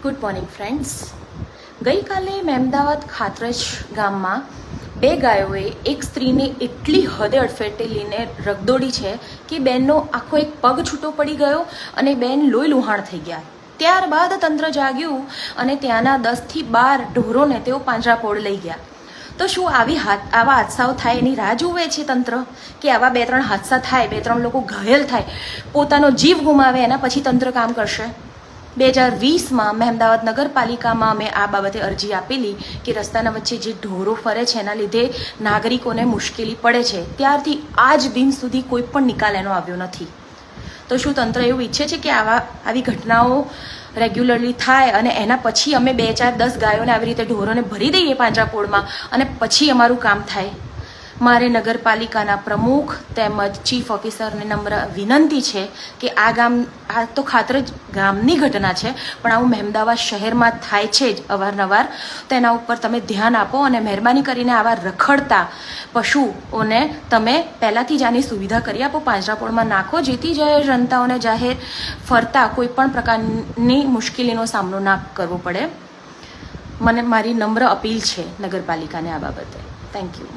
Good morning friends. ગઈકાલે મહેમદાવાદ ખાતરજ ગામમાં બે ગાયોએ એક સ્ત્રીને એટલી હદે અડફેટે લઈને રગદોડી છે કે બેનનો આખો એક પગ છૂટો પડી ગયો અને બેન લોહી લુહાણ થઈ ગયા. ત્યારબાદ તંત્ર જાગ્યું અને ત્યાંના 10થી 12 ઢોરોને તેઓ પાંજરાપોળ લઈ ગયા. તો શું આવા હાદસાઓ થાય એની રાહ જુએ છે તંત્ર કે આવા 2-3 હાદસા થાય, 2-3 લોકો ઘાયલ થાય, પોતાનો જીવ ગુમાવે, એના પછી તંત્ર કામ કરશે? 2020માં મહેમદાવાદ નગરપાલિકામાં મેં આ બાબતે અરજી આપેલી કે રસ્તાના વચ્ચે જે ઢોરો ફરે છે એના લીધે નાગરિકોને મુશ્કેલી પડે છે. ત્યારથી આજ દિન સુધી કોઈ પણ નિકાલ એનો આવ્યો નથી. તો શું તંત્ર એવું ઈચ્છે છે કે આવી ઘટનાઓ રેગ્યુલરલી થાય અને એના પછી અમે 2, 4, 10 ગાયોને આવી રીતે ઢોરોને ભરી દઈએ પાંજરાપોળમાં અને પછી અમારું કામ થાય? મારે નગરપાલિકાના પ્રમુખ તેમજ ચીફ ઓફિસરને નમ્ર વિનંતી છે કે આ તો ખાતરજ ગામની ઘટના છે, પણ આવું મહેમદાવાદ શહેરમાં થાય છે જ અવારનવાર. તો એના ઉપર તમે ધ્યાન આપો અને મહેરબાની કરીને આવા રખડતા પશુઓને તમે પહેલાંથી જ આની સુવિધા કરી આપો, પાંજરાપોળમાં નાખો, જેથી જનતાઓને જાહેર ફરતા કોઈ પણ પ્રકારની મુશ્કેલીનો સામનો ના કરવો પડે. મારી નમ્ર અપીલ છે નગરપાલિકાને આ બાબતે. Thank you.